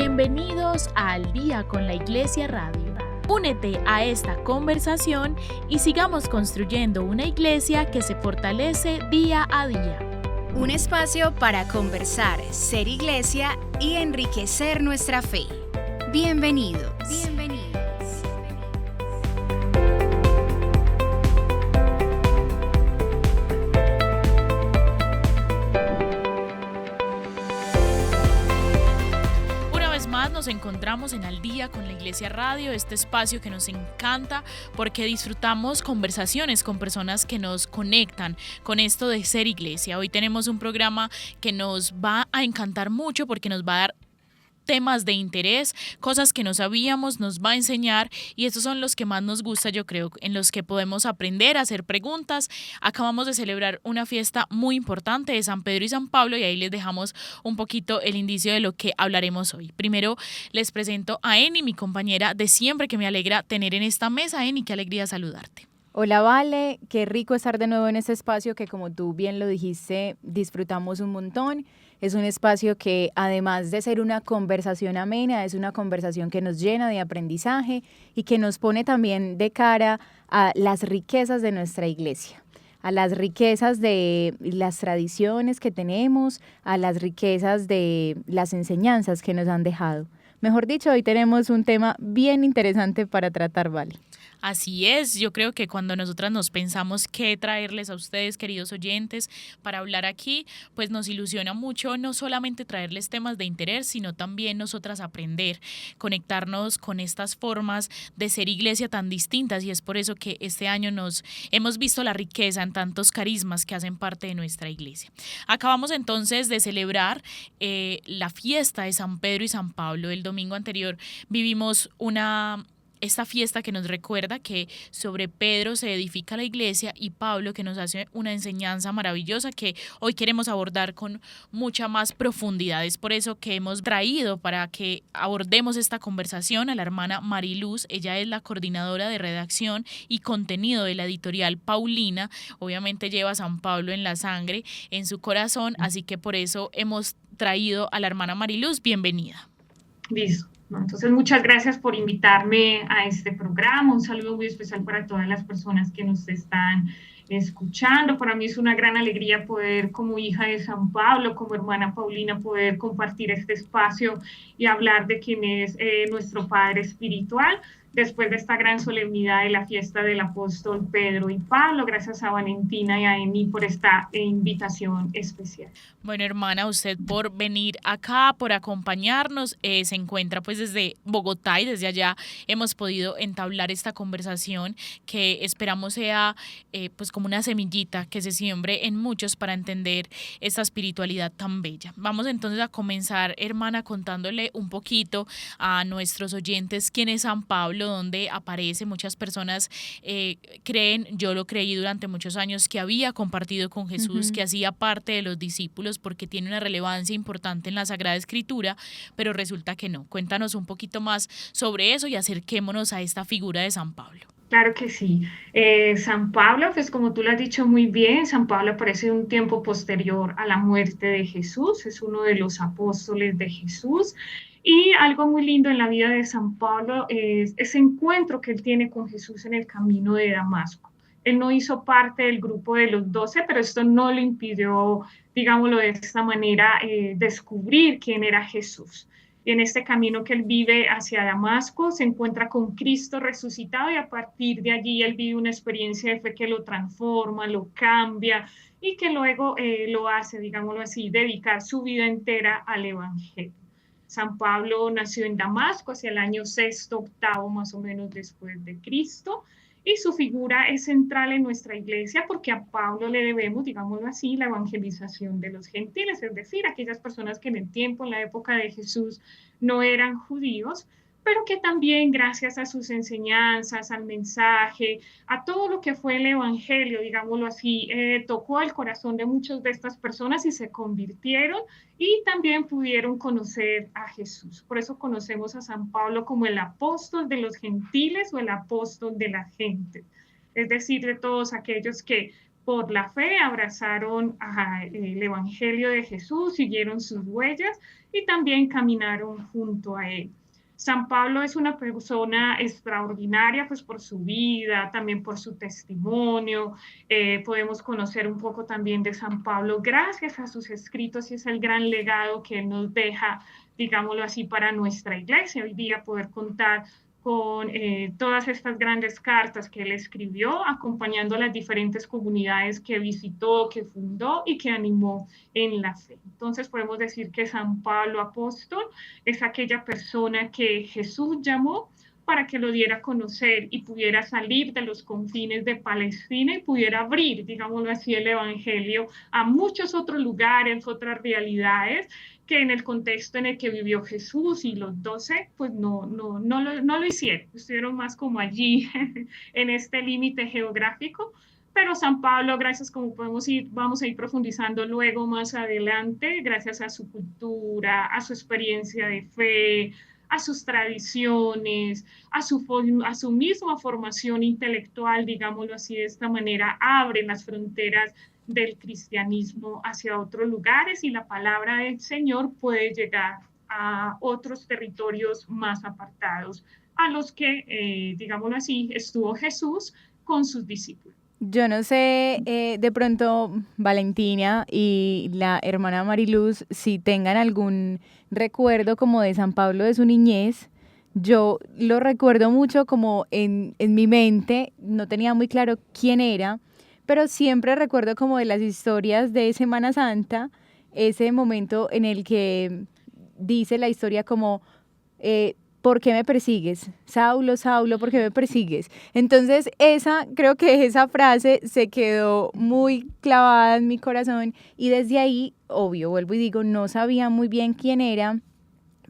Bienvenidos a Al Día con la Iglesia Radio. Únete a esta conversación y sigamos construyendo una iglesia que se fortalece día a día. Un espacio para conversar, ser iglesia y enriquecer nuestra fe. Bienvenidos. Nos encontramos en Al Día con la Iglesia Radio, este espacio que nos encanta porque disfrutamos conversaciones con personas que nos conectan con esto de ser iglesia. Hoy tenemos un programa que nos va a encantar mucho porque nos va a dar temas de interés, cosas que no sabíamos, nos va a enseñar y estos son los que más nos gusta, yo creo, en los que podemos aprender, hacer preguntas. Acabamos de celebrar una fiesta muy importante de San Pedro y San Pablo y ahí les dejamos un poquito el indicio de lo que hablaremos hoy. Primero les presento a Eni, mi compañera de siempre, que me alegra tener en esta mesa. Eni, qué alegría saludarte. Hola Vale, qué rico estar de nuevo en este espacio que, como tú bien lo dijiste, disfrutamos un montón. Es un espacio que, además de ser una conversación amena, es una conversación que nos llena de aprendizaje y que nos pone también de cara a las riquezas de nuestra iglesia, a las riquezas de las tradiciones que tenemos, a las riquezas de las enseñanzas que nos han dejado. Mejor dicho, hoy tenemos un tema bien interesante para tratar, Vale. Así es, yo creo que cuando nosotras nos pensamos qué traerles a ustedes, queridos oyentes, para hablar aquí, pues nos ilusiona mucho no solamente traerles temas de interés, sino también nosotras aprender, conectarnos con estas formas de ser iglesia tan distintas, y es por eso que este año nos hemos visto la riqueza en tantos carismas que hacen parte de nuestra iglesia. Acabamos entonces de celebrar la fiesta de San Pedro y San Pablo. El domingo anterior vivimos esta fiesta que nos recuerda que sobre Pedro se edifica la iglesia y Pablo que nos hace una enseñanza maravillosa que hoy queremos abordar con mucha más profundidad. Es por eso que hemos traído para que abordemos esta conversación a la hermana Mariluz. Ella es la coordinadora de redacción y contenido de la editorial Paulina. Obviamente lleva a San Pablo en la sangre, en su corazón, así que por eso hemos traído a la hermana Mariluz. Bienvenida. Listo. Entonces, muchas gracias por invitarme a este programa. Un saludo muy especial para todas las personas que nos están escuchando. Para mí es una gran alegría poder, como hija de San Pablo, como hermana Paulina, poder compartir este espacio y hablar de quién es nuestro Padre espiritual. Después de esta gran solemnidad de la fiesta del apóstol Pedro y Pablo, gracias a Valentina y a Emi por esta invitación especial. Bueno, hermana, usted por venir acá, por acompañarnos, se encuentra pues desde Bogotá y desde allá hemos podido entablar esta conversación que esperamos sea pues como una semillita que se siembre en muchos para entender esta espiritualidad tan bella. Vamos entonces a comenzar, hermana, contándole un poquito a nuestros oyentes quién es San Pablo, donde aparece. Muchas personas creen, yo lo creí durante muchos años, que había compartido con Jesús, que hacía parte de los discípulos porque tiene una relevancia importante en la Sagrada Escritura, pero resulta que no. Cuéntanos un poquito más sobre eso y acerquémonos a esta figura de San Pablo. Claro que sí. San Pablo, pues como tú lo has dicho muy bien, San Pablo aparece un tiempo posterior a la muerte de Jesús, es uno de los apóstoles de Jesús. Y algo muy lindo en la vida de San Pablo es ese encuentro que él tiene con Jesús en el camino de Damasco. Él no hizo parte del grupo de los 12, pero esto no le impidió, digámoslo de esta manera, descubrir quién era Jesús. Y en este camino que él vive hacia Damasco, se encuentra con Cristo resucitado y a partir de allí él vive una experiencia de fe que lo transforma, lo cambia y que luego lo hace, digámoslo así, dedicar su vida entera al Evangelio. San Pablo nació en Damasco hacia el año 6º, 8º más o menos después de Cristo, y su figura es central en nuestra iglesia porque a Pablo le debemos, digámoslo así, la evangelización de los gentiles, es decir, aquellas personas que en el tiempo, en la época de Jesús, no eran judíos, pero que también gracias a sus enseñanzas, al mensaje, a todo lo que fue el evangelio, digámoslo así, tocó el corazón de muchas de estas personas y se convirtieron y también pudieron conocer a Jesús. Por eso conocemos a San Pablo como el apóstol de los gentiles o el apóstol de la gente, es decir, de todos aquellos que por la fe, abrazaron el Evangelio de Jesús, siguieron sus huellas y también caminaron junto a él. San Pablo es una persona extraordinaria, pues por su vida, también por su testimonio. Podemos conocer un poco también de San Pablo gracias a sus escritos y es el gran legado que él nos deja, digámoslo así, para nuestra iglesia. Hoy día poder contar con todas estas grandes cartas que él escribió, acompañando a las diferentes comunidades que visitó, que fundó y que animó en la fe. Entonces podemos decir que San Pablo apóstol es aquella persona que Jesús llamó para que lo diera a conocer y pudiera salir de los confines de Palestina y pudiera abrir, digámoslo así, el Evangelio a muchos otros lugares, otras realidades, que en el contexto en el que vivió Jesús y los 12, pues no lo hicieron, estuvieron más como allí, en este límite geográfico, pero San Pablo, gracias, como vamos a ir profundizando luego más adelante, gracias a su cultura, a su experiencia de fe, a sus tradiciones, a su misma formación intelectual, digámoslo así de esta manera, abre las fronteras del cristianismo hacia otros lugares y la palabra del Señor puede llegar a otros territorios más apartados a los que, digámoslo así, estuvo Jesús con sus discípulos. Yo no sé, de pronto Valentina y la hermana Mariluz, si tengan algún recuerdo como de San Pablo de su niñez. Yo lo recuerdo mucho como en mi mente, no tenía muy claro quién era, pero siempre recuerdo como de las historias de Semana Santa, ese momento en el que dice la historia como, ¿por qué me persigues? Saulo, Saulo, ¿por qué me persigues? Entonces creo que esa frase se quedó muy clavada en mi corazón y desde ahí, obvio, vuelvo y digo, no sabía muy bien quién era,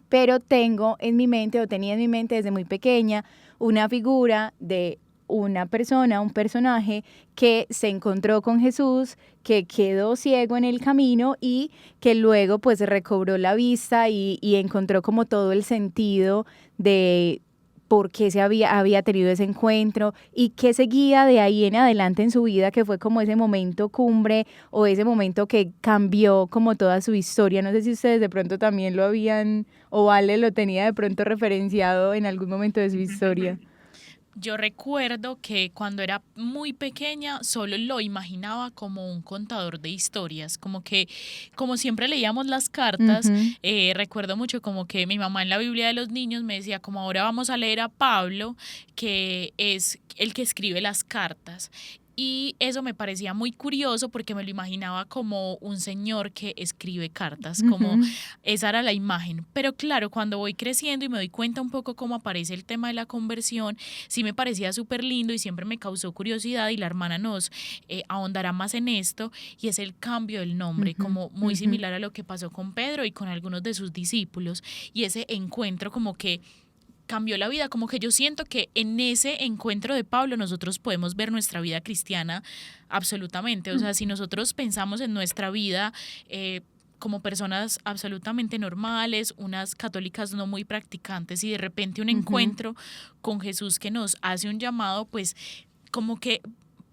pero tenía en mi mente desde muy pequeña una figura de una persona, un personaje que se encontró con Jesús, que quedó ciego en el camino y que luego pues recobró la vista y encontró como todo el sentido de por qué había tenido ese encuentro y qué seguía de ahí en adelante en su vida, que fue como ese momento cumbre o ese momento que cambió como toda su historia. No sé si ustedes de pronto también lo habían, o Vale lo tenía de pronto referenciado en algún momento de su historia. Yo recuerdo que cuando era muy pequeña solo lo imaginaba como un contador de historias, como siempre leíamos las cartas, recuerdo mucho como que mi mamá en la Biblia de los niños me decía como ahora vamos a leer a Pablo, que es el que escribe las cartas. Y eso me parecía muy curioso porque me lo imaginaba como un señor que escribe cartas, como esa era la imagen. Pero claro, cuando voy creciendo y me doy cuenta un poco cómo aparece el tema de la conversión, sí me parecía súper lindo y siempre me causó curiosidad y la hermana nos ahondará más en esto y es el cambio del nombre, como muy similar a lo que pasó con Pedro y con algunos de sus discípulos y ese encuentro como que cambió la vida, como que yo siento que en ese encuentro de Pablo nosotros podemos ver nuestra vida cristiana absolutamente, o sea, si nosotros pensamos en nuestra vida como personas absolutamente normales, unas católicas no muy practicantes y de repente un encuentro con Jesús que nos hace un llamado, pues como que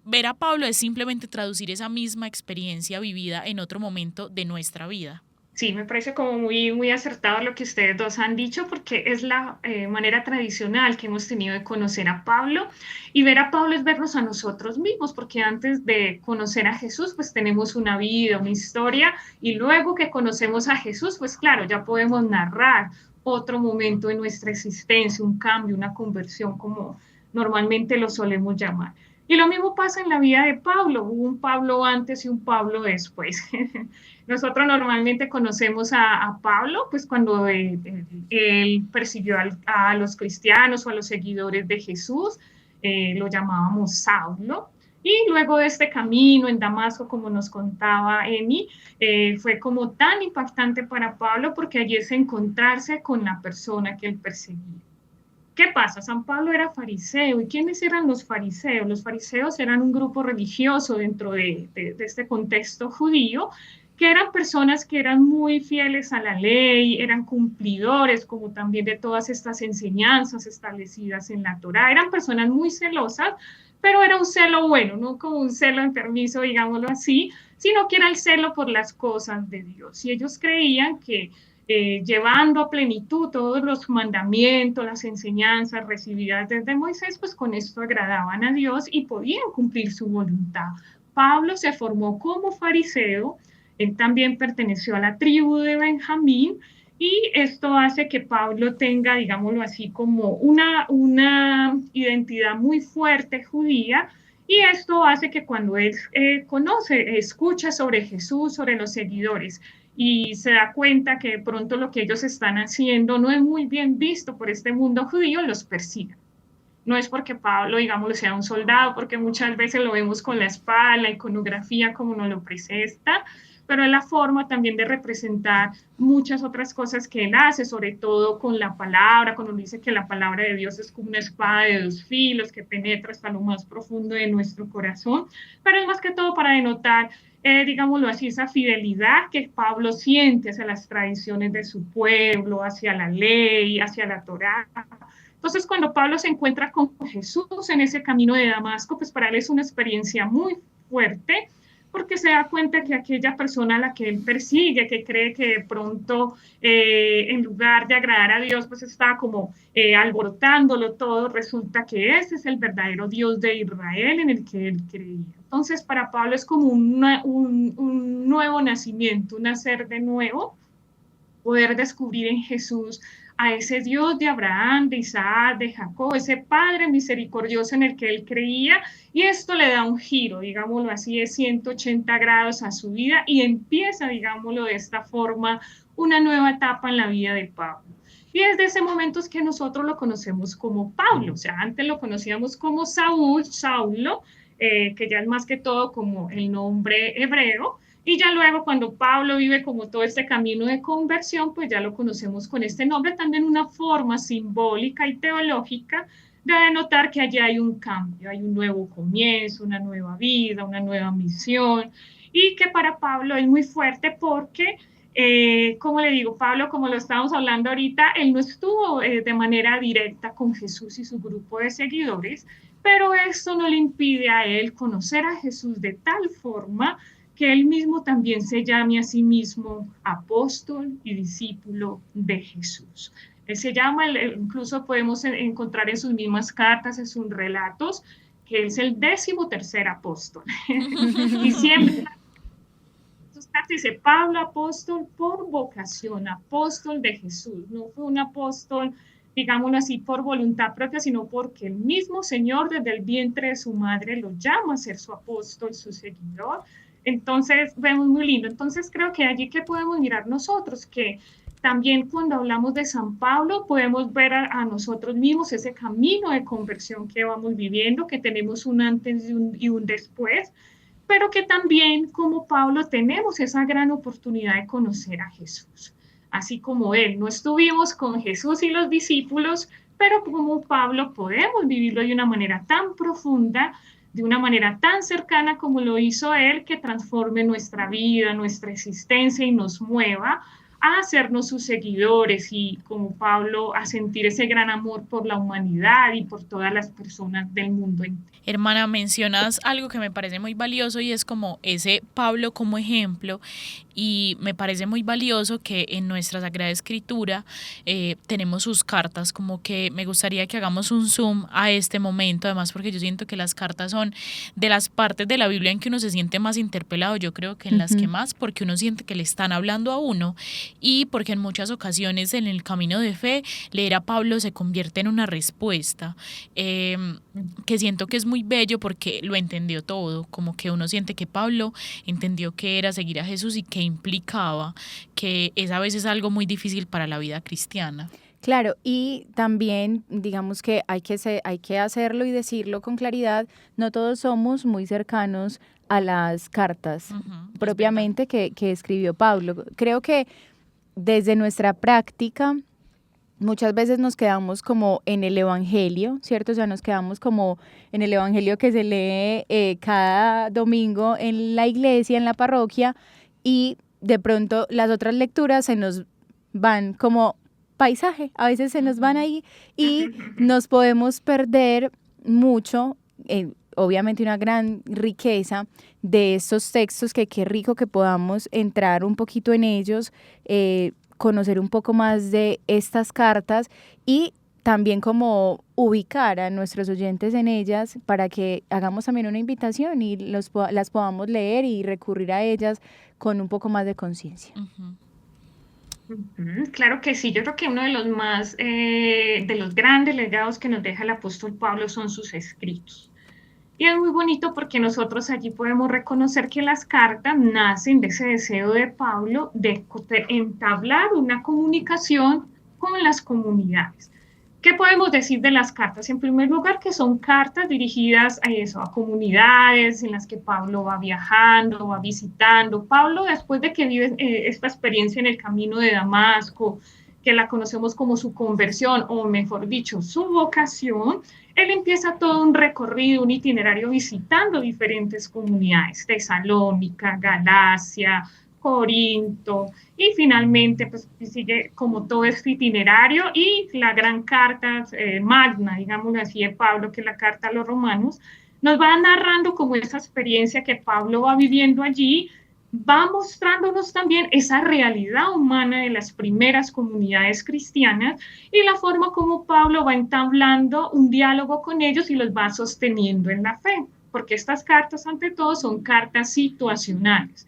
ver a Pablo es simplemente traducir esa misma experiencia vivida en otro momento de nuestra vida. Sí, me parece como muy acertado lo que ustedes dos han dicho, porque es la manera tradicional que hemos tenido de conocer a Pablo. Y ver a Pablo es vernos a nosotros mismos, porque antes de conocer a Jesús, pues tenemos una vida, una historia, y luego que conocemos a Jesús, pues claro, ya podemos narrar otro momento de nuestra existencia, un cambio, una conversión, como normalmente lo solemos llamar. Y lo mismo pasa en la vida de Pablo, hubo un Pablo antes y un Pablo después. Nosotros normalmente conocemos a Pablo, pues cuando él persiguió a los cristianos o a los seguidores de Jesús, lo llamábamos Saulo. Y luego de este camino en Damasco, como nos contaba Emi, fue como tan impactante para Pablo porque allí es encontrarse con la persona que él perseguía. ¿Qué pasa? San Pablo era fariseo. ¿Y quiénes eran los fariseos? Los fariseos eran un grupo religioso dentro de este contexto judío, que eran personas que eran muy fieles a la ley, eran cumplidores como también de todas estas enseñanzas establecidas en la Torá, eran personas muy celosas, pero era un celo bueno, no como un celo enfermizo, digámoslo así, sino que era el celo por las cosas de Dios. Y ellos creían que llevando a plenitud todos los mandamientos, las enseñanzas recibidas desde Moisés, pues con esto agradaban a Dios y podían cumplir su voluntad. Pablo se formó como fariseo, él también perteneció a la tribu de Benjamín, y esto hace que Pablo tenga, digámoslo así, como una identidad muy fuerte judía, y esto hace que cuando él escucha sobre Jesús, sobre los seguidores, y se da cuenta que de pronto lo que ellos están haciendo no es muy bien visto por este mundo judío, los persiguen. No es porque Pablo, digamos, sea un soldado, porque muchas veces lo vemos con la espada, la iconografía como nos lo presenta, pero es la forma también de representar muchas otras cosas que él hace, sobre todo con la palabra, cuando dice que la palabra de Dios es como una espada de dos filos que penetra hasta lo más profundo de nuestro corazón, pero es más que todo para denotar, digámoslo así, esa fidelidad que Pablo siente hacia las tradiciones de su pueblo, hacia la ley, hacia la Torá. Entonces, cuando Pablo se encuentra con Jesús en ese camino de Damasco, pues para él es una experiencia muy fuerte, porque se da cuenta que aquella persona a la que él persigue, que cree que de pronto en lugar de agradar a Dios, pues está como alborotándolo todo, resulta que ese es el verdadero Dios de Israel en el que él creía. Entonces, para Pablo es como un nuevo nacimiento, un nacer de nuevo, poder descubrir en Jesús a ese Dios de Abraham, de Isaac, de Jacob, ese Padre misericordioso en el que él creía, y esto le da un giro, digámoslo así, de 180 grados a su vida, y empieza, digámoslo de esta forma, una nueva etapa en la vida de Pablo. Y desde ese momento es que nosotros lo conocemos como Pablo, o sea, antes lo conocíamos como Saulo, que ya es más que todo como el nombre hebreo, y ya luego cuando Pablo vive como todo este camino de conversión, pues ya lo conocemos con este nombre, también una forma simbólica y teológica de denotar que allí hay un cambio, hay un nuevo comienzo, una nueva vida, una nueva misión, y que para Pablo es muy fuerte porque, como le digo, Pablo, como lo estábamos hablando ahorita, él no estuvo de manera directa con Jesús y su grupo de seguidores, pero esto no le impide a él conocer a Jesús de tal forma que él mismo también se llame a sí mismo apóstol y discípulo de Jesús. Él se llama, incluso podemos encontrar en sus mismas cartas, en sus relatos, que es el 13º apóstol. Y siempre dice Pablo apóstol por vocación, apóstol de Jesús. No fue un apóstol, digámoslo así, por voluntad propia, sino porque el mismo Señor desde el vientre de su madre lo llama a ser su apóstol, su seguidor. Entonces, vemos muy lindo. Entonces, creo que allí que podemos mirar nosotros, que también cuando hablamos de San Pablo, podemos ver a nosotros mismos ese camino de conversión que vamos viviendo, que tenemos un antes y un después, pero que también, como Pablo, tenemos esa gran oportunidad de conocer a Jesús. Así como él, no estuvimos con Jesús y los discípulos, pero como Pablo podemos vivirlo de una manera tan profunda, de una manera tan cercana como lo hizo él, que transforme nuestra vida, nuestra existencia y nos mueva a hacernos sus seguidores y, como Pablo, a sentir ese gran amor por la humanidad y por todas las personas del mundo entero. Hermana, mencionas algo que me parece muy valioso y es como ese Pablo como ejemplo, y me parece muy valioso que en nuestra Sagrada Escritura tenemos sus cartas, como que me gustaría que hagamos un zoom a este momento, además porque yo siento que las cartas son de las partes de la Biblia en que uno se siente más interpelado, yo creo que en las que más, porque uno siente que le están hablando a uno y porque en muchas ocasiones en el camino de fe leer a Pablo se convierte en una respuesta, que siento que es muy bello porque lo entendió todo, como que uno siente que Pablo entendió que era seguir a Jesús y que implicaba, que es a veces algo muy difícil para la vida cristiana. Claro, y también digamos que hay que hacerlo y decirlo con claridad, no todos somos muy cercanos a las cartas propiamente que escribió Pablo. Creo que desde nuestra práctica muchas veces nos quedamos como en el Evangelio, ¿cierto? O sea, nos quedamos como en el Evangelio que se lee cada domingo en la iglesia, en la parroquia, y de pronto las otras lecturas se nos van como paisaje, a veces se nos van ahí y nos podemos perder mucho obviamente una gran riqueza de estos textos que qué rico que podamos entrar un poquito en ellos, conocer un poco más de estas cartas y también como ubicar a nuestros oyentes en ellas para que hagamos también una invitación y las podamos leer y recurrir a ellas con un poco más de conciencia. Claro que sí, yo creo que uno de los grandes legados que nos deja el apóstol Pablo son sus escritos. Y es muy bonito porque nosotros allí podemos reconocer que las cartas nacen de ese deseo de Pablo de entablar una comunicación con las comunidades. ¿Qué podemos decir de las cartas? En primer lugar, que son cartas dirigidas a eso, a comunidades en las que Pablo va viajando, va visitando. Pablo, después de que vive esta experiencia en el camino de Damasco, que la conocemos como su conversión, o mejor dicho, su vocación, él empieza todo un recorrido, un itinerario visitando diferentes comunidades, Tesalónica, Galacia, Corinto, y finalmente pues sigue como todo este itinerario y la gran carta magna, digamos así, de Pablo, que es la carta a los romanos, nos va narrando como esa experiencia que Pablo va viviendo allí, va mostrándonos también esa realidad humana de las primeras comunidades cristianas y la forma como Pablo va entablando un diálogo con ellos y los va sosteniendo en la fe, porque estas cartas ante todo son cartas situacionales.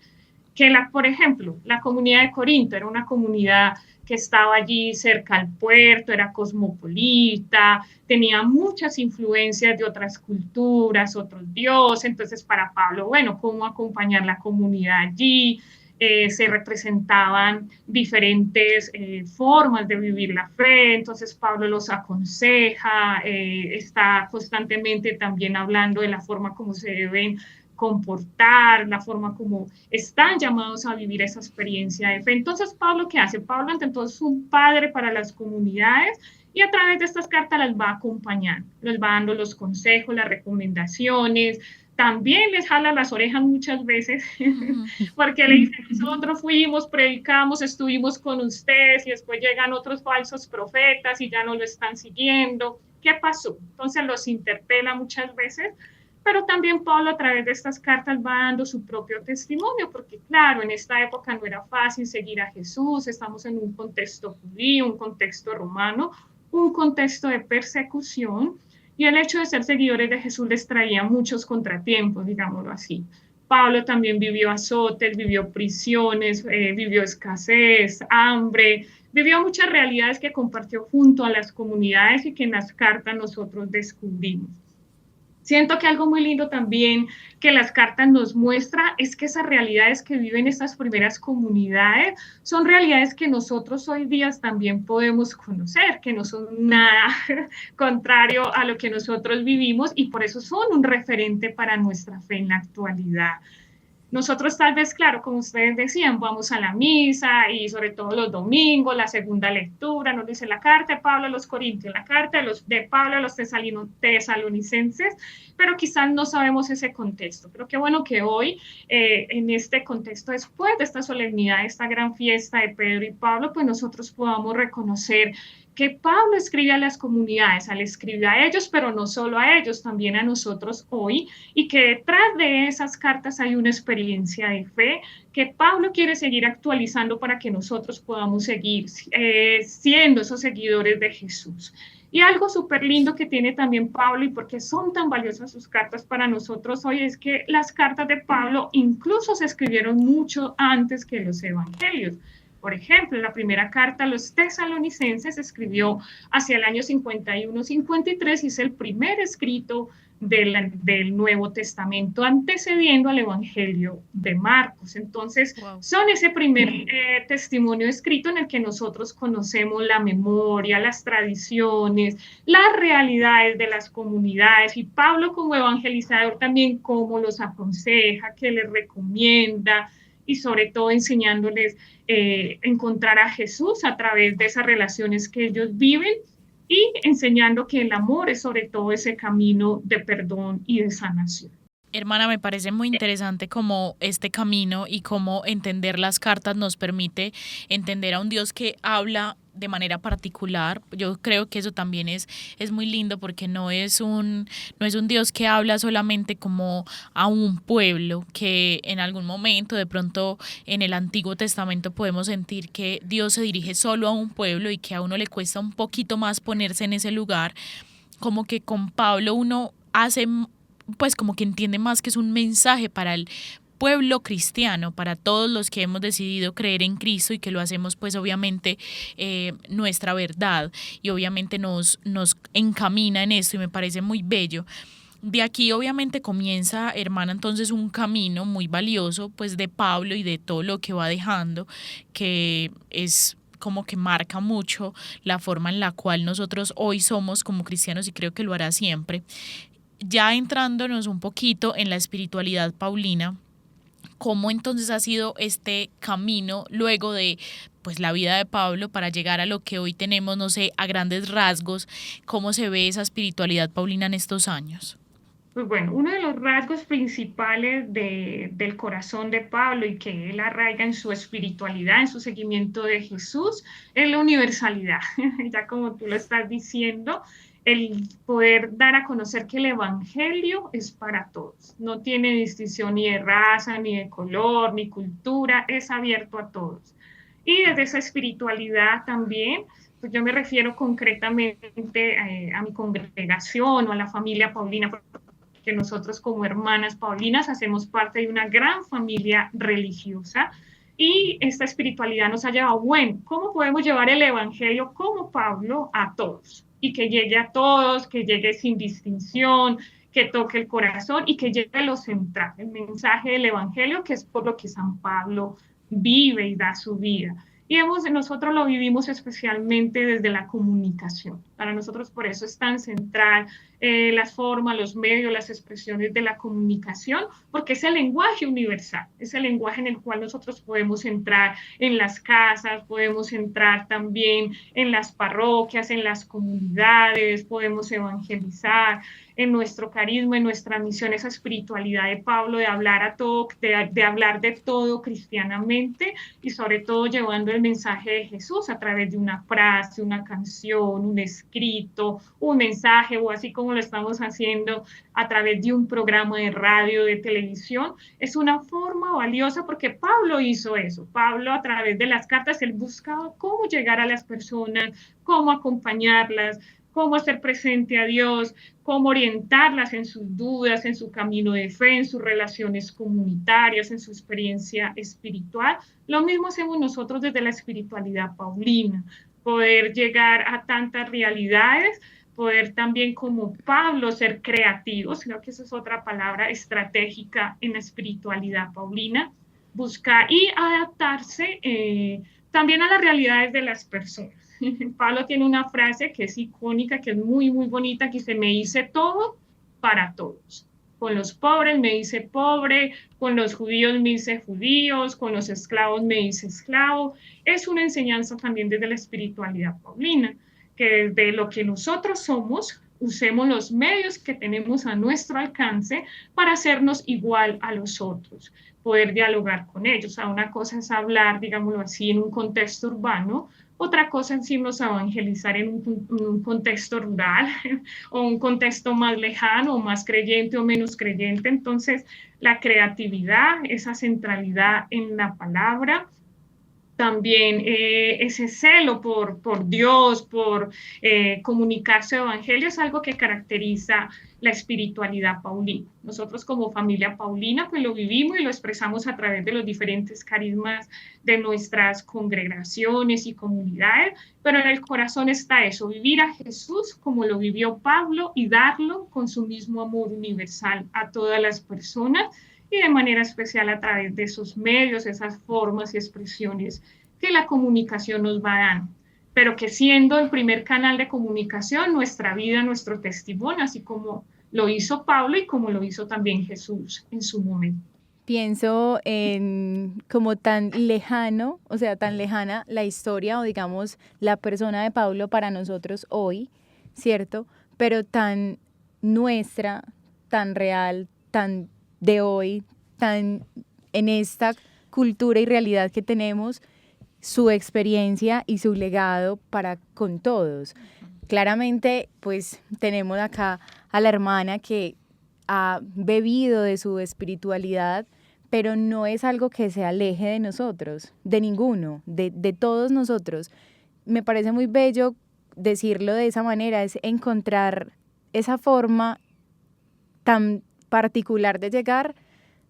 Por ejemplo, la comunidad de Corinto era una comunidad que estaba allí cerca al puerto, era cosmopolita, tenía muchas influencias de otras culturas, otros dioses, entonces para Pablo, bueno, ¿cómo acompañar la comunidad allí? Se representaban diferentes formas de vivir la fe, entonces Pablo los aconseja, está constantemente también hablando de la forma como se deben comportar, la forma como están llamados a vivir esa experiencia de fe. Entonces, Pablo, ¿qué hace? Pablo, ante todo, es un padre para las comunidades y a través de estas cartas las va acompañando, les va dando los consejos, las recomendaciones, también les jala las orejas muchas veces, porque le dicen, nosotros fuimos, predicamos, estuvimos con ustedes y después llegan otros falsos profetas y ya no lo están siguiendo. ¿Qué pasó? Entonces los interpela muchas veces, pero también Pablo a través de estas cartas va dando su propio testimonio, porque claro, en esta época no era fácil seguir a Jesús, estamos en un contexto judío, un contexto romano, un contexto de persecución, y el hecho de ser seguidores de Jesús les traía muchos contratiempos, digámoslo así. Pablo también vivió azotes, vivió prisiones, vivió escasez, hambre, vivió muchas realidades que compartió junto a las comunidades y que en las cartas nosotros descubrimos. Siento que algo muy lindo también que las cartas nos muestra es que esas realidades que viven estas primeras comunidades son realidades que nosotros hoy día también podemos conocer, que no son nada contrario a lo que nosotros vivimos y por eso son un referente para nuestra fe en la actualidad. Nosotros tal vez, claro, como ustedes decían, vamos a la misa y sobre todo los domingos, la segunda lectura, nos dice la carta de Pablo a los Corintios, la carta de Pablo a los tesalonicenses, pero quizás no sabemos ese contexto. Pero qué bueno que hoy, en este contexto, después de esta solemnidad, esta gran fiesta de Pedro y Pablo, pues nosotros podamos reconocer que Pablo escribe a las comunidades, le escribe a ellos, pero no solo a ellos, también a nosotros hoy, y que detrás de esas cartas hay una experiencia de fe que Pablo quiere seguir actualizando para que nosotros podamos seguir siendo esos seguidores de Jesús. Y algo súper lindo que tiene también Pablo, y porque son tan valiosas sus cartas para nosotros hoy, es que las cartas de Pablo incluso se escribieron mucho antes que los evangelios. Por ejemplo, la primera carta a los tesalonicenses se escribió hacia el año 51-53 y es el primer escrito del Nuevo Testamento, antecediendo al Evangelio de Marcos. Entonces, son ese primer testimonio escrito en el que nosotros conocemos la memoria, las tradiciones, las realidades de las comunidades, y Pablo como evangelizador también cómo los aconseja, qué les recomienda, y sobre todo enseñándoles encontrar a Jesús a través de esas relaciones que ellos viven y enseñando que el amor es sobre todo ese camino de perdón y de sanación. Hermana, me parece muy interesante cómo este camino y cómo entender las cartas nos permite entender a un Dios que habla de manera particular. Yo creo que eso también es muy lindo porque no es un Dios que habla solamente como a un pueblo, que en algún momento de pronto en el Antiguo Testamento podemos sentir que Dios se dirige solo a un pueblo y que a uno le cuesta un poquito más ponerse en ese lugar. Como que con Pablo uno hace, pues como que entiende más que es un mensaje para el pueblo cristiano, para todos los que hemos decidido creer en Cristo y que lo hacemos pues obviamente nuestra verdad, y obviamente nos encamina en esto, y me parece muy bello. De aquí obviamente comienza, hermana, entonces un camino muy valioso pues de Pablo y de todo lo que va dejando, que es como que marca mucho la forma en la cual nosotros hoy somos como cristianos, y creo que lo hará siempre. Ya entrándonos un poquito en la espiritualidad paulina, ¿cómo entonces ha sido este camino luego de pues la vida de Pablo para llegar a lo que hoy tenemos, no sé, a grandes rasgos? ¿Cómo se ve esa espiritualidad paulina en estos años? Pues bueno, uno de los rasgos principales del corazón de Pablo y que él arraiga en su espiritualidad, en su seguimiento de Jesús, es la universalidad. Ya como tú lo estás diciendo, el poder dar a conocer que el Evangelio es para todos. No tiene distinción ni de raza, ni de color, ni cultura, es abierto a todos. Y desde esa espiritualidad también, pues yo me refiero concretamente a mi congregación o a la familia paulina, que nosotros como hermanas paulinas hacemos parte de una gran familia religiosa, y esta espiritualidad nos ha llevado, bueno, ¿cómo podemos llevar el Evangelio como Pablo a todos? Y que llegue a todos, que llegue sin distinción, que toque el corazón y que llegue a lo central, el mensaje del Evangelio, que es por lo que San Pablo vive y da su vida. Y nosotros lo vivimos especialmente desde la comunicación. Para nosotros por eso es tan central las formas, los medios, las expresiones de la comunicación, porque es el lenguaje universal, es el lenguaje en el cual nosotros podemos entrar en las casas, podemos entrar también en las parroquias, en las comunidades, podemos evangelizar, en nuestro carisma, en nuestra misión, esa espiritualidad de Pablo de hablar de hablar de todo cristianamente, y sobre todo llevando el mensaje de Jesús a través de una frase, una canción, un escrito, un mensaje, o así como lo estamos haciendo a través de un programa de radio, de televisión. Es una forma valiosa porque Pablo hizo eso. Pablo, a través de las cartas, él buscaba cómo llegar a las personas, cómo acompañarlas, cómo hacer presente a Dios, cómo orientarlas en sus dudas, en su camino de fe, en sus relaciones comunitarias, en su experiencia espiritual. Lo mismo hacemos nosotros desde la espiritualidad paulina, poder llegar a tantas realidades, poder también como Pablo ser creativos, creo que esa es otra palabra estratégica en la espiritualidad paulina, buscar y adaptarse también a las realidades de las personas. Pablo tiene una frase que es icónica, que es muy, muy bonita, que dice: me hice todo para todos. Con los pobres me hice pobre, con los judíos me hice judíos, con los esclavos me hice esclavo. Es una enseñanza también desde la espiritualidad paulina, que desde lo que nosotros somos, usemos los medios que tenemos a nuestro alcance para hacernos igual a los otros, poder dialogar con ellos. O sea, una cosa es hablar, digámoslo así, en un contexto urbano, otra cosa es irnos a evangelizar en un contexto rural o un contexto más lejano o más creyente o menos creyente. Entonces, la creatividad, esa centralidad en la palabra, también ese celo por Dios, por comunicar su evangelio, es algo que caracteriza la espiritualidad paulina. Nosotros como familia paulina pues lo vivimos y lo expresamos a través de los diferentes carismas de nuestras congregaciones y comunidades, pero en el corazón está eso, vivir a Jesús como lo vivió Pablo y darlo con su mismo amor universal a todas las personas, y de manera especial a través de esos medios, esas formas y expresiones que la comunicación nos va dando, pero que siendo el primer canal de comunicación, nuestra vida, nuestro testimonio, así como lo hizo Pablo y como lo hizo también Jesús en su momento. Pienso en como tan lejano, o sea, tan lejana la historia o digamos la persona de Pablo para nosotros hoy, ¿cierto? Pero tan nuestra, tan real, tan de hoy, tan en esta cultura y realidad que tenemos, su experiencia y su legado para con todos. Claramente, pues tenemos acá a la hermana que ha bebido de su espiritualidad, pero no es algo que se aleje de nosotros, de ninguno, de todos nosotros. Me parece muy bello decirlo de esa manera, es encontrar esa forma tan particular de llegar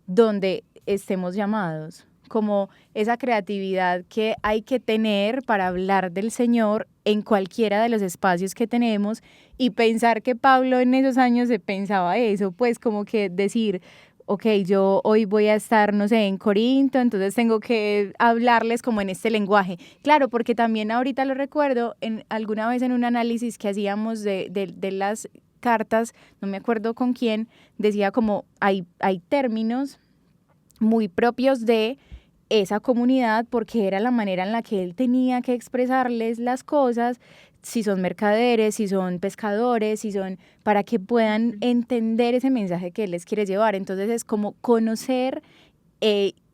donde estemos llamados, como esa creatividad que hay que tener para hablar del Señor en cualquiera de los espacios que tenemos, y pensar que Pablo en esos años se pensaba eso, pues como que decir, ok, yo hoy voy a estar, no sé, en Corinto, entonces tengo que hablarles como en este lenguaje. Claro, porque también ahorita lo recuerdo, alguna vez en un análisis que hacíamos de las cartas, no me acuerdo con quién, decía como hay términos muy propios de esa comunidad, porque era la manera en la que él tenía que expresarles las cosas, si son mercaderes, si son pescadores, si son, para que puedan entender ese mensaje que él les quiere llevar. Entonces es como conocer,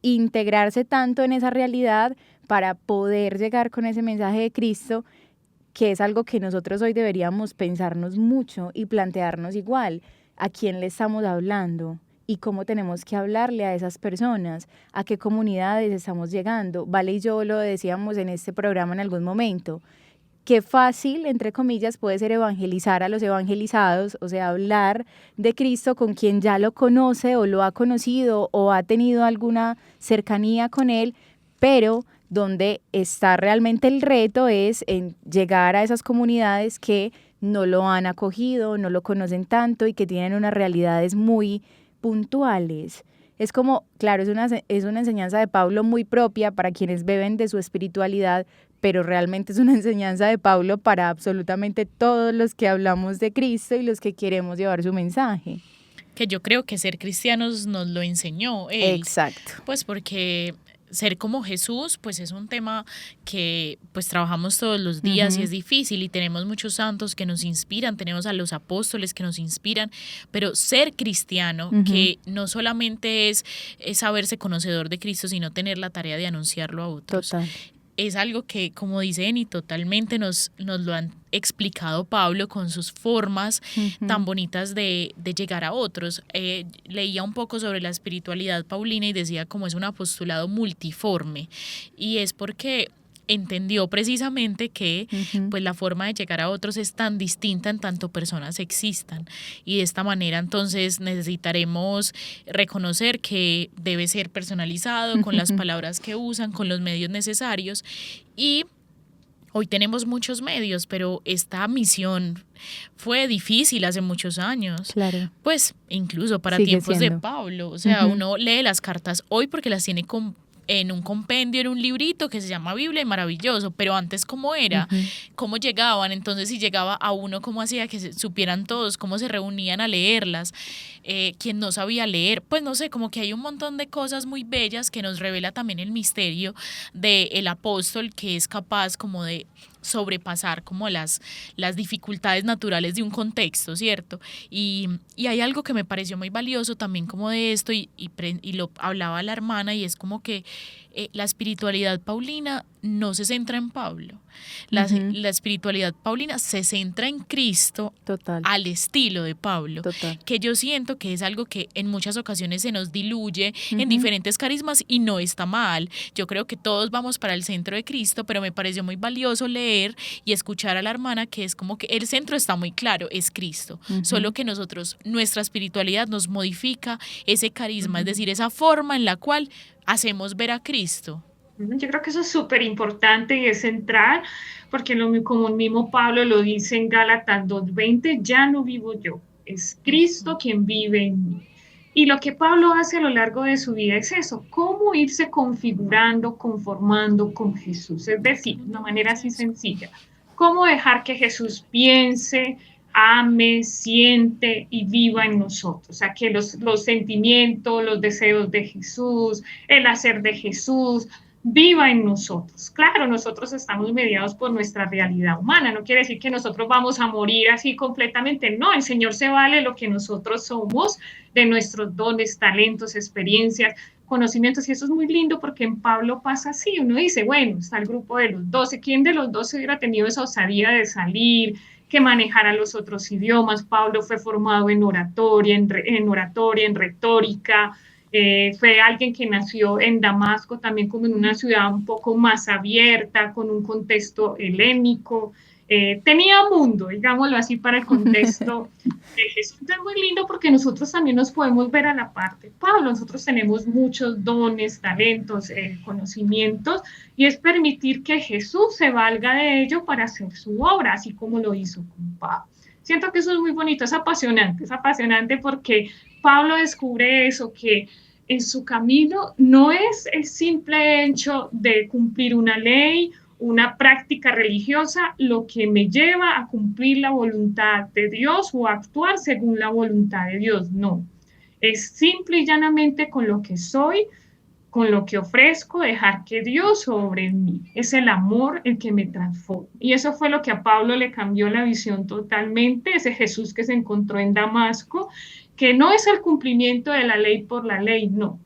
integrarse tanto en esa realidad para poder llegar con ese mensaje de Cristo, que es algo que nosotros hoy deberíamos pensarnos mucho y plantearnos igual, a quién le estamos hablando y cómo tenemos que hablarle a esas personas, a qué comunidades estamos llegando. Vale y yo lo decíamos en este programa en algún momento, qué fácil, entre comillas, puede ser evangelizar a los evangelizados, o sea, hablar de Cristo con quien ya lo conoce o lo ha conocido o ha tenido alguna cercanía con él, pero donde está realmente el reto es en llegar a esas comunidades que no lo han acogido, no lo conocen tanto y que tienen unas realidades muy puntuales. Es como, claro, es una enseñanza de Pablo muy propia para quienes beben de su espiritualidad, pero realmente es una enseñanza de Pablo para absolutamente todos los que hablamos de Cristo y los que queremos llevar su mensaje. Que yo creo que ser cristianos nos lo enseñó él. Exacto. Pues porque ser como Jesús, pues es un tema que pues trabajamos todos los días y es difícil, y tenemos muchos santos que nos inspiran, tenemos a los apóstoles que nos inspiran, pero ser cristiano, que no solamente es saberse conocedor de Cristo, sino tener la tarea de anunciarlo a otros. Total. Es algo que, como dice Eni, totalmente nos lo han explicado Pablo con sus formas tan bonitas de llegar a otros. Leía un poco sobre la espiritualidad paulina y decía como es un apostolado multiforme, y es porque entendió precisamente que pues la forma de llegar a otros es tan distinta en tanto personas existan, y de esta manera entonces necesitaremos reconocer que debe ser personalizado con las palabras que usan, con los medios necesarios, y hoy tenemos muchos medios, pero esta misión fue difícil hace muchos años. Claro. Pues incluso para Sigue tiempos siendo. de Pablo. O sea, uno lee las cartas hoy porque las tiene en un compendio, en un librito que se llama Biblia, y maravilloso, pero antes cómo era, cómo llegaban, entonces si llegaba a uno, cómo hacía que supieran todos, cómo se reunían a leerlas, quien no sabía leer, pues no sé, como que hay un montón de cosas muy bellas que nos revela también el misterio del apóstol, que es capaz como de sobrepasar como las dificultades naturales de un contexto, ¿cierto? Y hay algo que me pareció muy valioso también como de esto, y lo hablaba la hermana, y es como que la espiritualidad paulina no se centra en Pablo. La espiritualidad paulina se centra en Cristo. Total. Al estilo de Pablo. Total. Que yo siento que es algo que en muchas ocasiones se nos diluye en diferentes carismas, y no está mal. Yo creo que todos vamos para el centro de Cristo, pero me pareció muy valioso leer y escuchar a la hermana que es como que el centro está muy claro, es Cristo. Solo que nuestra espiritualidad nos modifica ese carisma, es decir, esa forma en la cual hacemos ver a Cristo. Yo creo que eso es súper importante y es central, porque como el mismo Pablo lo dice en Gálatas 2:20, ya no vivo yo, es Cristo quien vive en mí. Y lo que Pablo hace a lo largo de su vida es eso, cómo irse configurando, conformando con Jesús. Es decir, de una manera así sencilla, cómo dejar que Jesús piense, ame, siente y viva en nosotros. O sea, que los sentimientos, los deseos de Jesús, el hacer de Jesús, viva en nosotros. Claro, nosotros estamos mediados por nuestra realidad humana, no quiere decir que nosotros vamos a morir así completamente, no, el Señor se vale lo que nosotros somos, de nuestros dones, talentos, experiencias, conocimientos, y eso es muy lindo porque en Pablo pasa así, uno dice, bueno, está el grupo de los 12, ¿quién de los 12 hubiera tenido esa osadía de salir, que manejara los otros idiomas? Pablo fue formado en oratoria, en retórica, fue alguien que nació en Damasco, también como en una ciudad un poco más abierta, con un contexto helénico, tenía mundo, digámoslo así, para el contexto de Jesús. Es muy lindo porque nosotros también nos podemos ver a la parte. Pablo, nosotros tenemos muchos dones, talentos, conocimientos, y es permitir que Jesús se valga de ello para hacer su obra, así como lo hizo con Pablo. Siento que eso es muy bonito, es apasionante porque Pablo descubre eso, que en su camino no es el simple hecho de cumplir una ley, una práctica religiosa, lo que me lleva a cumplir la voluntad de Dios o a actuar según la voluntad de Dios. No, es simple y llanamente con lo que soy, con lo que ofrezco, dejar que Dios sobre en mí. Es el amor el que me transforma. Y eso fue lo que a Pablo le cambió la visión totalmente, ese Jesús que se encontró en Damasco, que no es el cumplimiento de la ley por la ley, no,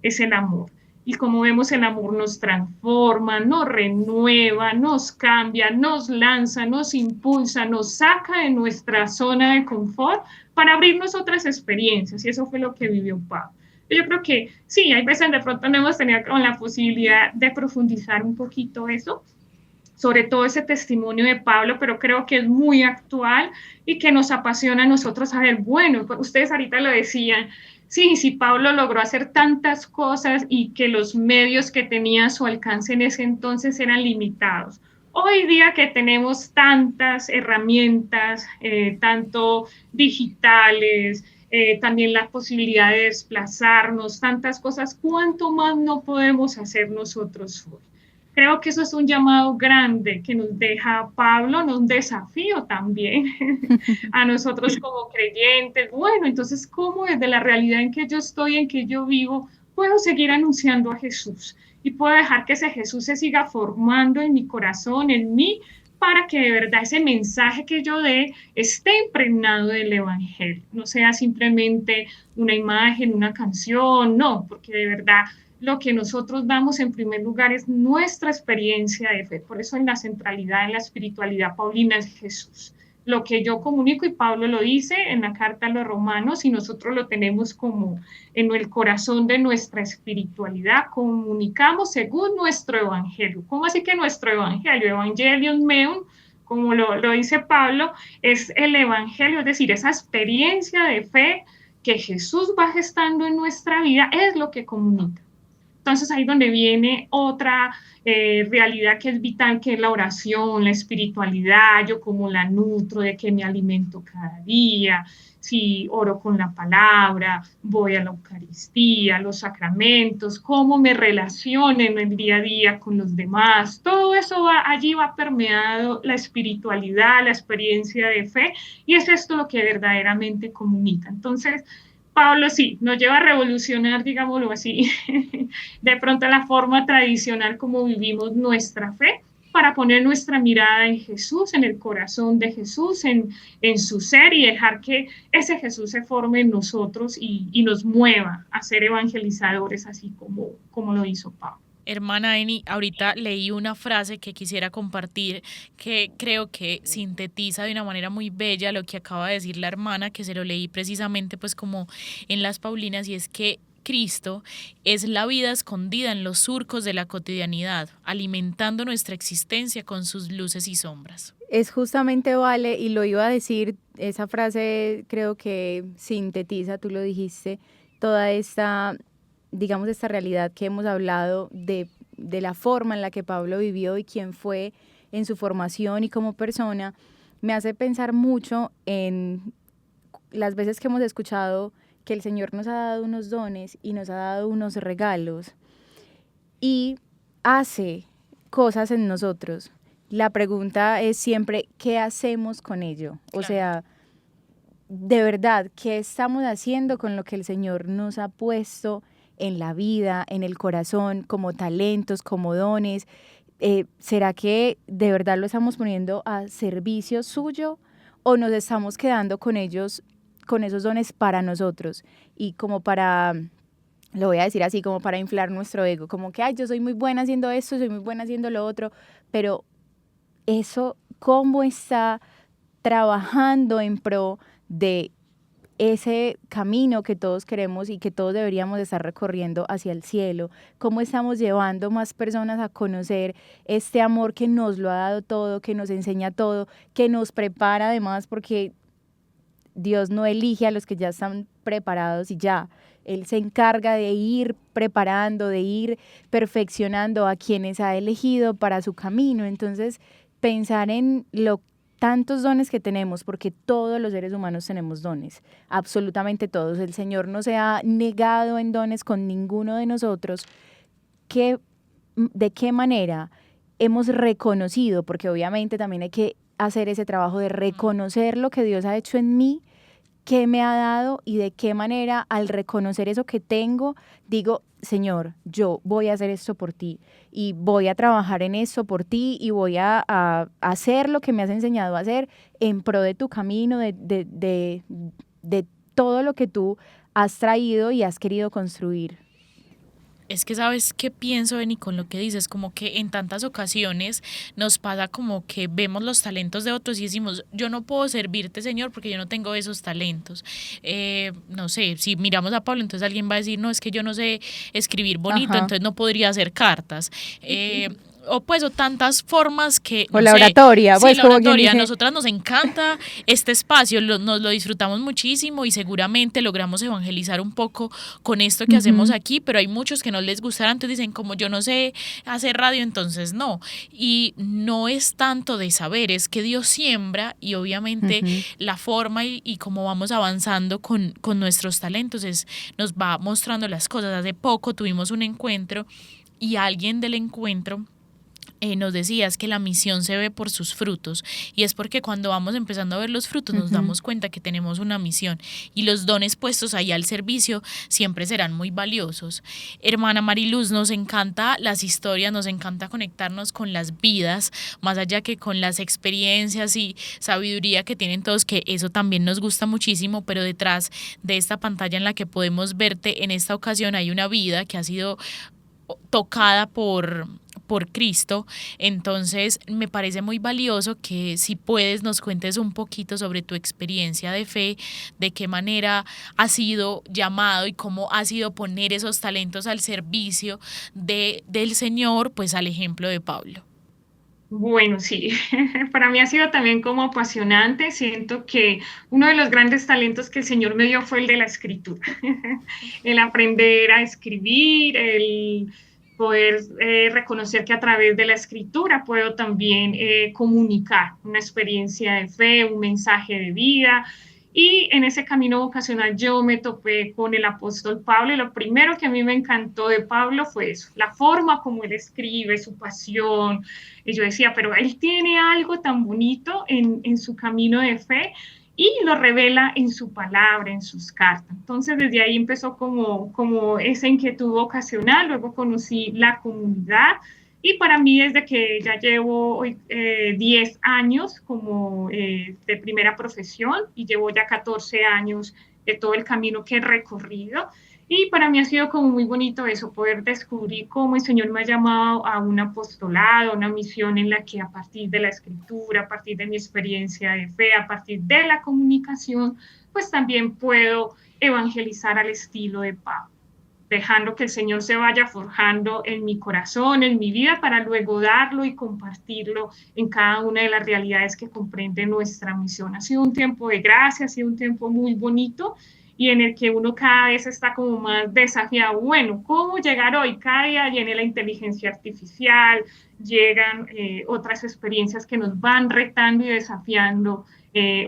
es el amor. Y como vemos, el amor nos transforma, nos renueva, nos cambia, nos lanza, nos impulsa, nos saca de nuestra zona de confort para abrirnos otras experiencias. Y eso fue lo que vivió Pablo. Yo creo que sí, hay veces de pronto no hemos tenido como la posibilidad de profundizar un poquito eso, sobre todo ese testimonio de Pablo, pero creo que es muy actual y que nos apasiona a nosotros saber, bueno, ustedes ahorita lo decían, sí, Pablo logró hacer tantas cosas y que los medios que tenía a su alcance en ese entonces eran limitados. Hoy día que tenemos tantas herramientas, tanto digitales, también la posibilidad de desplazarnos, tantas cosas, ¿cuánto más no podemos hacer nosotros hoy? Creo que eso es un llamado grande que nos deja Pablo, un desafío también a nosotros como creyentes. Bueno, entonces, ¿cómo desde la realidad en que yo estoy, en que yo vivo, puedo seguir anunciando a Jesús? Y puedo dejar que ese Jesús se siga formando en mi corazón, en mí, para que de verdad ese mensaje que yo dé esté impregnado del Evangelio, no sea simplemente una imagen, una canción, no, porque de verdad lo que nosotros damos en primer lugar es nuestra experiencia de fe. Por eso en la centralidad, en la espiritualidad paulina es Jesús. Lo que yo comunico, y Pablo lo dice en la carta a los Romanos, y nosotros lo tenemos como en el corazón de nuestra espiritualidad, comunicamos según nuestro evangelio. ¿Cómo así que nuestro evangelio? Evangelium meum, como lo dice Pablo, es el evangelio, es decir, esa experiencia de fe que Jesús va gestando en nuestra vida, es lo que comunica. Entonces ahí donde viene otra realidad que es vital, que es la oración, la espiritualidad, yo como la nutro, de que me alimento cada día, si oro con la palabra, voy a la Eucaristía, los sacramentos, cómo me relaciono en el día a día con los demás, todo eso allí va permeado la espiritualidad, la experiencia de fe, y es esto lo que verdaderamente comunica. Entonces, Pablo sí, nos lleva a revolucionar, digámoslo así, de pronto la forma tradicional como vivimos nuestra fe, para poner nuestra mirada en Jesús, en el corazón de Jesús, en su ser, y dejar que ese Jesús se forme en nosotros y nos mueva a ser evangelizadores, así como lo hizo Pablo. Hermana Eni, ahorita leí una frase que quisiera compartir que creo que sintetiza de una manera muy bella lo que acaba de decir la hermana, que se lo leí precisamente pues como en las Paulinas, y es que Cristo es la vida escondida en los surcos de la cotidianidad, alimentando nuestra existencia con sus luces y sombras. Es justamente, Vale, y lo iba a decir, esa frase creo que sintetiza, tú lo dijiste, toda esta, digamos, esta realidad que hemos hablado de la forma en la que Pablo vivió y quién fue en su formación y como persona. Me hace pensar mucho en las veces que hemos escuchado que el Señor nos ha dado unos dones y nos ha dado unos regalos y hace cosas en nosotros. La pregunta es siempre, ¿qué hacemos con ello? O sea, de verdad, ¿qué estamos haciendo con lo que el Señor nos ha puesto en la vida, en el corazón, como talentos, como dones. ¿Será que de verdad lo estamos poniendo a servicio suyo o nos estamos quedando con ellos, con esos dones para nosotros y como para, lo voy a decir así, como para inflar nuestro ego, como que, ay, yo soy muy buena haciendo esto, soy muy buena haciendo lo otro, pero eso, ¿cómo está trabajando en pro de ese camino que todos queremos y que todos deberíamos estar recorriendo hacia el cielo? ¿Cómo estamos llevando más personas a conocer este amor que nos lo ha dado todo, que nos enseña todo, que nos prepara además, porque Dios no elige a los que ya están preparados y ya? Él se encarga de ir preparando, de ir perfeccionando a quienes ha elegido para su camino. Entonces, pensar en tantos dones que tenemos, porque todos los seres humanos tenemos dones, absolutamente todos. El Señor no se ha negado en dones con ninguno de nosotros. ¿De qué manera hemos reconocido? Porque obviamente también hay que hacer ese trabajo de reconocer lo que Dios ha hecho en mí, qué me ha dado y de qué manera al reconocer eso que tengo, digo, Señor, yo voy a hacer esto por ti y voy a trabajar en esto por ti y voy a hacer lo que me has enseñado a hacer en pro de tu camino, de todo lo que tú has traído y has querido construir. Es que sabes qué pienso, Beni, con lo que dices, como que en tantas ocasiones nos pasa como que vemos los talentos de otros y decimos, yo no puedo servirte, Señor, porque yo no tengo esos talentos. No sé, si miramos a Pablo, entonces alguien va a decir, no, es que yo no sé escribir bonito, Ajá. entonces no podría hacer cartas. O pues, o tantas formas que, O no la sé, oratoria, sí, pues la como quien oratoria, a dice. nosotras nos encanta este espacio, nos lo disfrutamos muchísimo y seguramente logramos evangelizar un poco con esto que hacemos aquí, pero hay muchos que no les gustará, entonces dicen, como yo no sé hacer radio, entonces no. Y no es tanto de saber, es que Dios siembra y obviamente la forma y cómo vamos avanzando con nuestros talentos nos va mostrando las cosas. Hace poco tuvimos un encuentro y alguien del encuentro nos decías que la misión se ve por sus frutos y es porque cuando vamos empezando a ver los frutos nos damos cuenta que tenemos una misión y los dones puestos ahí al servicio siempre serán muy valiosos. Hermana Mariluz, nos encanta las historias, nos encanta conectarnos con las vidas, más allá que con las experiencias y sabiduría que tienen todos, que eso también nos gusta muchísimo, pero detrás de esta pantalla en la que podemos verte en esta ocasión hay una vida que ha sido tocada por Cristo. Entonces me parece muy valioso que si puedes nos cuentes un poquito sobre tu experiencia de fe, de qué manera has sido llamado y cómo ha sido poner esos talentos al servicio del Señor, pues al ejemplo de Pablo. Bueno, sí, para mí ha sido también como apasionante. Siento que uno de los grandes talentos que el Señor me dio fue el de la escritura, el aprender a escribir, el poder reconocer que a través de la escritura puedo también comunicar una experiencia de fe, un mensaje de vida. Y en ese camino vocacional yo me topé con el apóstol Pablo y lo primero que a mí me encantó de Pablo fue eso, la forma como él escribe, su pasión. Y yo decía, pero él tiene algo tan bonito en su camino de fe y lo revela en su palabra, en sus cartas. Entonces desde ahí empezó como esa inquietud vocacional, luego conocí la comunidad y para mí desde que ya llevo hoy 10 años como de primera profesión y llevo ya 14 años de todo el camino que he recorrido. Y para mí ha sido como muy bonito eso, poder descubrir cómo el Señor me ha llamado a un apostolado, a una misión en la que a partir de la escritura, a partir de mi experiencia de fe, a partir de la comunicación, pues también puedo evangelizar al estilo de Pablo, dejando que el Señor se vaya forjando en mi corazón, en mi vida, para luego darlo y compartirlo en cada una de las realidades que comprende nuestra misión. Ha sido un tiempo de gracia, ha sido un tiempo muy bonito y en el que uno cada vez está como más desafiado. Bueno, ¿cómo llegar hoy? Cada día viene la inteligencia artificial, llegan otras experiencias que nos van retando y desafiando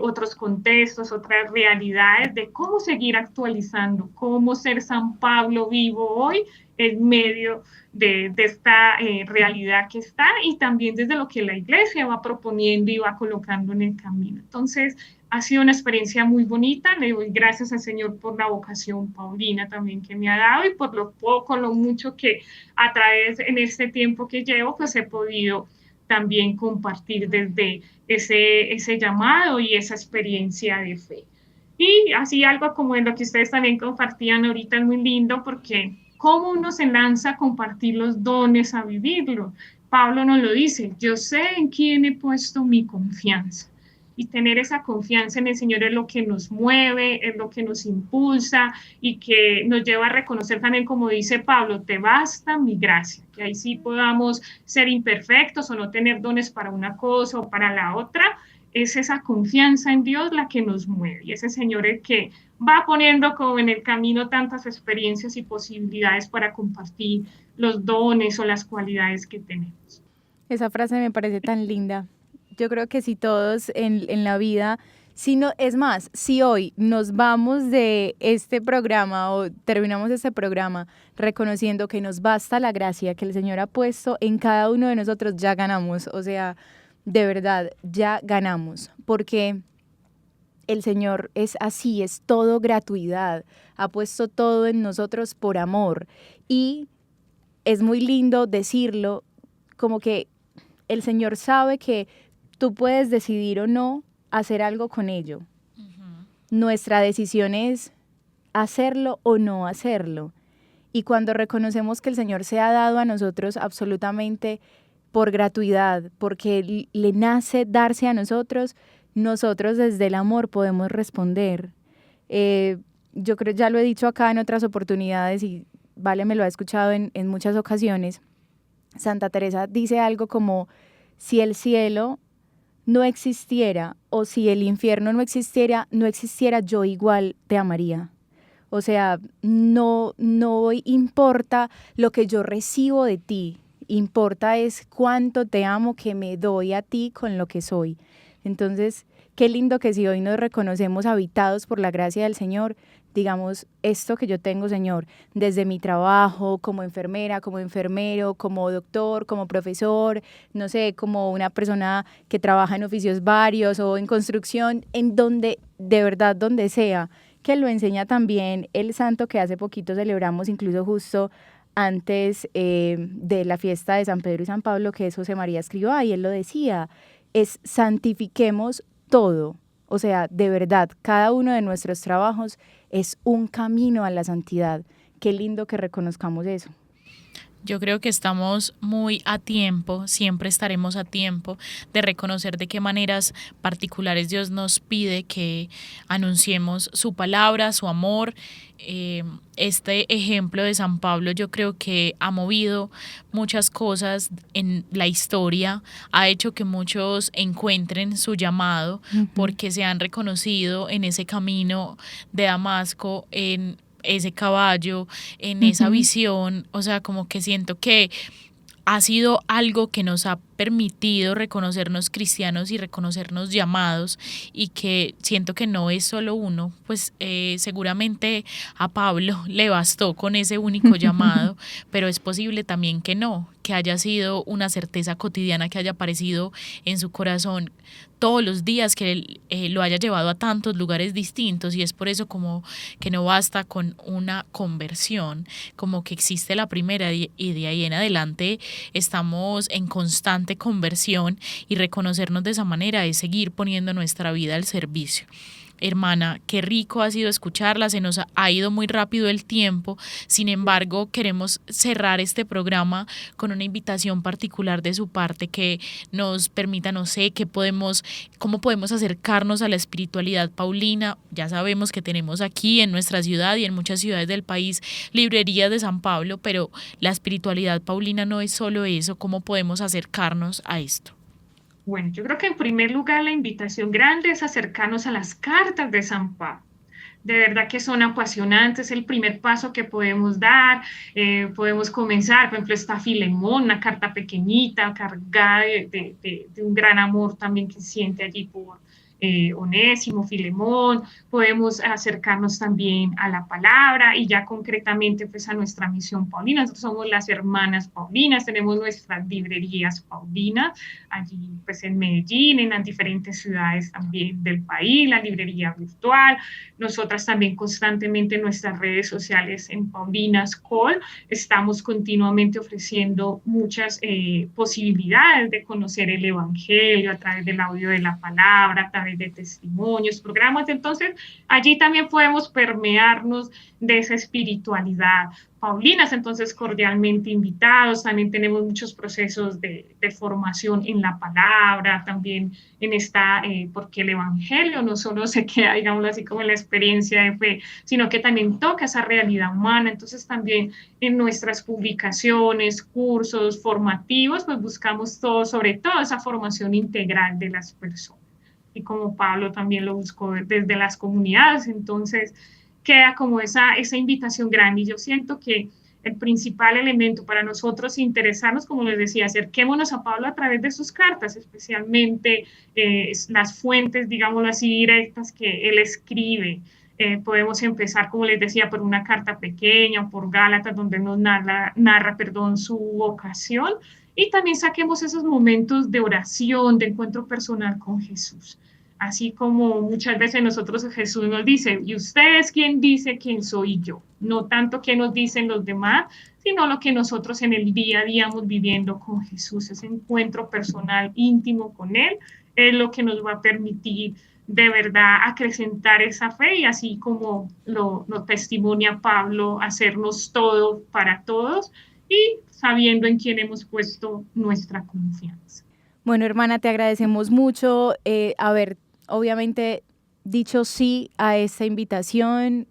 otros contextos, otras realidades de cómo seguir actualizando, cómo ser San Pablo vivo hoy en medio de esta realidad que está y también desde lo que la iglesia va proponiendo y va colocando en el camino. Entonces, Ha sido una experiencia muy bonita. Le doy gracias al Señor por la vocación paulina también que me ha dado y por lo poco, lo mucho que a través en este tiempo que llevo, pues he podido también compartir desde ese llamado y esa experiencia de fe. Y así algo como en lo que ustedes también compartían ahorita es muy lindo porque cómo uno se lanza a compartir los dones, a vivirlo. Pablo nos lo dice, yo sé en quién he puesto mi confianza. Y tener esa confianza en el Señor es lo que nos mueve, es lo que nos impulsa y que nos lleva a reconocer también, como dice Pablo, te basta mi gracia. Que ahí sí podamos ser imperfectos o no tener dones para una cosa o para la otra. Es esa confianza en Dios la que nos mueve y ese Señor el que va poniendo como en el camino tantas experiencias y posibilidades para compartir los dones o las cualidades que tenemos. Esa frase me parece tan linda. Yo creo que si todos en la vida, es más, si hoy nos vamos de este programa o terminamos este programa reconociendo que nos basta la gracia que el Señor ha puesto en cada uno de nosotros, ya ganamos. O sea, de verdad, ya ganamos. Porque el Señor es así, es todo gratuidad. Ha puesto todo en nosotros por amor. Y es muy lindo decirlo, como que el Señor sabe que tú puedes decidir o no hacer algo con ello. Nuestra decisión es hacerlo o no hacerlo. Y cuando reconocemos que el Señor se ha dado a nosotros absolutamente por gratuidad, porque le nace darse a nosotros, nosotros desde el amor podemos responder. Yo creo, ya lo he dicho acá en otras oportunidades y Vale me lo ha escuchado en muchas ocasiones. Santa Teresa dice algo como, si el cielo no existiera o si el infierno no existiera, yo igual te amaría. O sea, no importa lo que yo recibo de ti, importa es cuánto te amo que me doy a ti con lo que soy. Entonces, qué lindo que si hoy nos reconocemos habitados por la gracia del Señor, digamos, esto que yo tengo, Señor, desde mi trabajo, como enfermera, como enfermero, como doctor, como profesor, no sé, como una persona que trabaja en oficios varios o en construcción, en donde, de verdad, donde sea, que lo enseña también el santo que hace poquito celebramos, incluso justo antes de la fiesta de San Pedro y San Pablo, que es José María Escrivá, y él lo decía, es santifiquemos todo. O sea, de verdad, cada uno de nuestros trabajos es un camino a la santidad. Qué lindo que reconozcamos eso. Yo creo que estamos muy a tiempo, siempre estaremos a tiempo de reconocer de qué maneras particulares Dios nos pide que anunciemos su palabra, su amor. Este ejemplo de San Pablo yo creo que ha movido muchas cosas en la historia, ha hecho que muchos encuentren su llamado porque se han reconocido en ese camino de Damasco, en ese caballo, en esa visión. O sea, como que siento que ha sido algo que nos ha permitido reconocernos cristianos y reconocernos llamados, y que siento que no es solo uno, pues seguramente a Pablo le bastó con ese único llamado, pero es posible también que no, que haya sido una certeza cotidiana que haya aparecido en su corazón todos los días, que lo haya llevado a tantos lugares distintos, y es por eso como que no basta con una conversión, como que existe la primera y de ahí en adelante estamos en constante conversión, y reconocernos de esa manera es seguir poniendo nuestra vida al servicio. Hermana, qué rico ha sido escucharla, se nos ha ido muy rápido el tiempo, sin embargo queremos cerrar este programa con una invitación particular de su parte que nos permita, no sé, cómo podemos acercarnos a la espiritualidad paulina. Ya sabemos que tenemos aquí en nuestra ciudad y en muchas ciudades del país librerías de San Pablo, pero la espiritualidad paulina no es solo eso. ¿Cómo podemos acercarnos a esto? Bueno, yo creo que en primer lugar la invitación grande es acercarnos a las cartas de San Pablo. De verdad que son apasionantes, el primer paso que podemos dar, podemos comenzar, por ejemplo, está Filemón, una carta pequeñita, cargada de un gran amor también que siente allí por Onésimo, Filemón, podemos acercarnos también a la palabra y ya concretamente pues a nuestra misión paulina. Nosotros somos las hermanas paulinas, tenemos nuestras librerías paulinas allí pues en Medellín, en las diferentes ciudades también del país, la librería virtual. Nosotras también constantemente en nuestras redes sociales en Paulinas Call estamos continuamente ofreciendo muchas posibilidades de conocer el Evangelio a través del audio de la palabra, a través de testimonios, programas. Entonces, allí también podemos permearnos de esa espiritualidad paulinas, entonces cordialmente invitados. También tenemos muchos procesos de formación en la palabra, también en esta, porque el Evangelio no solo se queda, digámoslo así, como en la experiencia de fe, sino que también toca esa realidad humana. Entonces también en nuestras publicaciones, cursos formativos, pues buscamos todo, sobre todo esa formación integral de las personas. Y como Pablo también lo buscó desde las comunidades, entonces queda como esa invitación grande. Y yo siento que el principal elemento para nosotros interesarnos, como les decía, acerquémonos a Pablo a través de sus cartas, especialmente las fuentes, digámoslo así, directas que él escribe. Podemos empezar, como les decía, por una carta pequeña o por Gálatas, donde nos narra su vocación, y también saquemos esos momentos de oración, de encuentro personal con Jesús. Así como muchas veces nosotros Jesús nos dice, ¿y ustedes quién dice quién soy yo? No tanto qué nos dicen los demás, sino lo que nosotros en el día a día vamos viviendo con Jesús. Ese encuentro personal íntimo con Él es lo que nos va a permitir de verdad acrecentar esa fe y así como lo testimonia Pablo, hacernos todo para todos y sabiendo en quién hemos puesto nuestra confianza. Bueno, hermana, te agradecemos mucho haber obviamente dicho sí a esta invitación,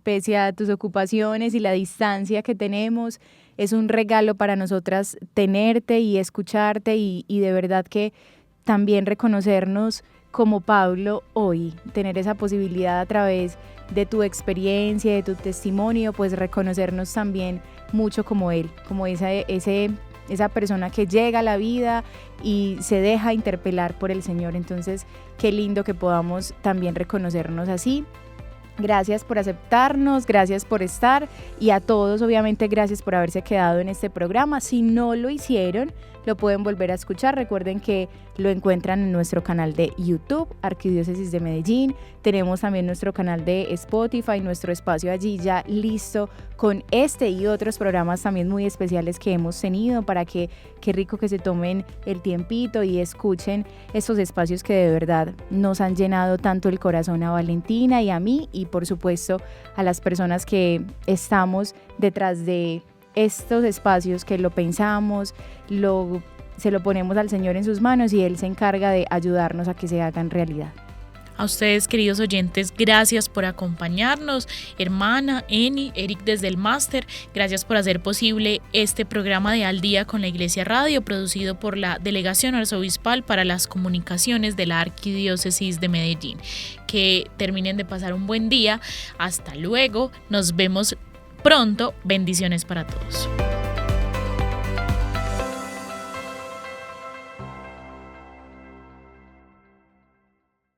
pese a tus ocupaciones y la distancia que tenemos. Es un regalo para nosotras tenerte y escucharte y de verdad que también reconocernos como Pablo hoy, tener esa posibilidad a través de tu experiencia, de tu testimonio, pues reconocernos también mucho como él, como esa persona que llega a la vida y se deja interpelar por el Señor. Entonces, qué lindo que podamos también reconocernos así. Gracias por aceptarnos, gracias por estar y a todos obviamente gracias por haberse quedado en este programa. Si no lo hicieron, lo pueden volver a escuchar. Recuerden que lo encuentran en nuestro canal de YouTube, Arquidiócesis de Medellín. Tenemos también nuestro canal de Spotify, nuestro espacio allí ya listo con este y otros programas también muy especiales que hemos tenido para que qué rico que se tomen el tiempito y escuchen estos espacios que de verdad nos han llenado tanto el corazón a Valentina y a mí y por supuesto a las personas que estamos detrás de estos espacios, que lo pensamos, se lo ponemos al Señor en sus manos y Él se encarga de ayudarnos a que se hagan realidad. A ustedes, queridos oyentes, gracias por acompañarnos. Hermana, Eni, Eric desde el máster, gracias por hacer posible este programa de Al Día con la Iglesia Radio, producido por la Delegación Arzobispal para las Comunicaciones de la Arquidiócesis de Medellín. Que terminen de pasar un buen día. Hasta luego. Nos vemos pronto. Bendiciones para todos.